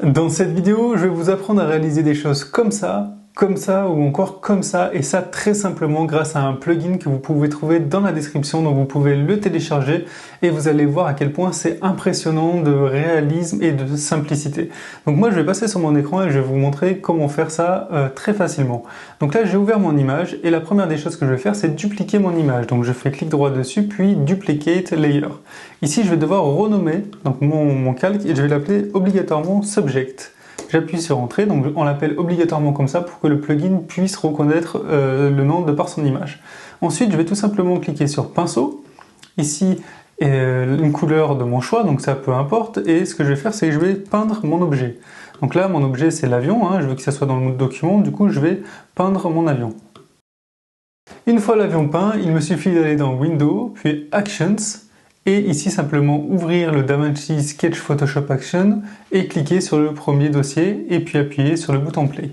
Dans cette vidéo, je vais vous apprendre à réaliser des choses comme ça ou encore comme ça, et ça très simplement grâce à un plugin que vous pouvez trouver dans la description, donc vous pouvez le télécharger et vous allez voir à quel point c'est impressionnant de réalisme et de simplicité. Donc moi je vais passer sur mon écran et je vais vous montrer comment faire ça très facilement. Donc là j'ai ouvert mon image et la première des choses que je vais faire c'est dupliquer mon image. Donc je fais clic droit dessus puis Duplicate Layer. Ici je vais devoir renommer donc mon calque et je vais l'appeler obligatoirement Subject. J'appuie sur Entrée, donc on l'appelle obligatoirement comme ça pour que le plugin puisse reconnaître le nom de par son image. Ensuite, je vais tout simplement cliquer sur Pinceau. Ici, une couleur de mon choix, donc ça peu importe. Et ce que je vais faire, c'est que je vais peindre mon objet. Donc là, mon objet, c'est l'avion. Je veux que ça soit dans le mode document. Du coup, je vais peindre mon avion. Une fois l'avion peint, il me suffit d'aller dans Window, puis Actions. Et ici simplement ouvrir le DaVinci Sketch Photoshop Action et cliquer sur le premier dossier et puis appuyer sur le bouton Play.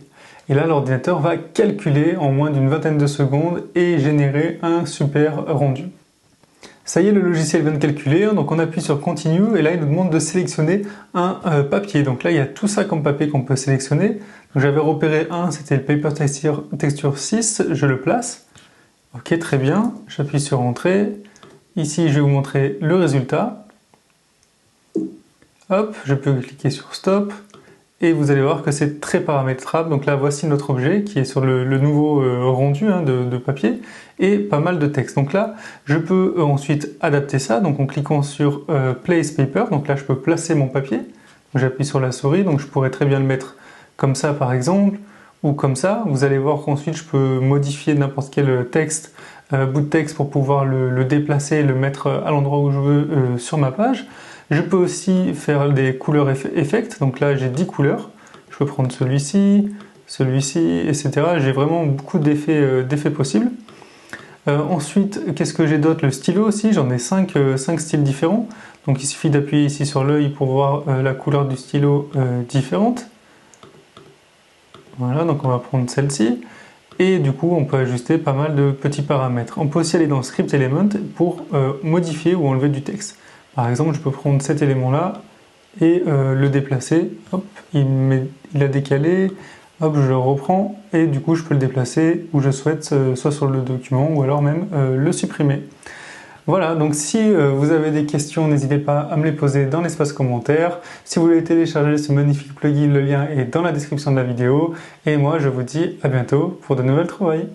Et là l'ordinateur va calculer en moins d'une vingtaine de secondes et générer un super rendu. Ça y est, le logiciel vient de calculer, donc on appuie sur Continue et là il nous demande de sélectionner un papier. Donc là il y a tout ça comme papier qu'on peut sélectionner. J'avais repéré un, c'était le Paper Texture 6, je le place. Ok, très bien, j'appuie sur Entrée. Ici, je vais vous montrer le résultat. Hop, je peux cliquer sur Stop et vous allez voir que c'est très paramétrable. Donc là, voici notre objet qui est sur le nouveau rendu de papier et pas mal de texte. Donc là, je peux ensuite adapter ça donc en cliquant sur Place Paper. Donc là, je peux placer mon papier. J'appuie sur la souris, donc je pourrais très bien le mettre comme ça par exemple ou comme ça. Vous allez voir qu'ensuite, je peux modifier n'importe quel texte bout de texte pour pouvoir le déplacer et le mettre à l'endroit où je veux sur ma page. Je peux aussi faire des couleurs effects, donc là j'ai 10 couleurs. Je peux prendre celui-ci, celui-ci, etc. J'ai vraiment beaucoup d'effets possibles. Ensuite, qu'est-ce que j'ai d'autre? Le stylo aussi, j'en ai 5 styles différents. Donc il suffit d'appuyer ici sur l'œil pour voir la couleur du stylo différente. Voilà, donc on va prendre celle-ci. Et du coup, on peut ajuster pas mal de petits paramètres. On peut aussi aller dans Script Element pour modifier ou enlever du texte. Par exemple, je peux prendre cet élément-là et le déplacer. Hop, il a décalé. Hop, je le reprends et du coup, je peux le déplacer où je souhaite, soit sur le document ou alors même le supprimer. Voilà, donc si vous avez des questions, n'hésitez pas à me les poser dans l'espace commentaire. Si vous voulez télécharger ce magnifique plugin, le lien est dans la description de la vidéo. Et moi, je vous dis à bientôt pour de nouvelles trouvailles.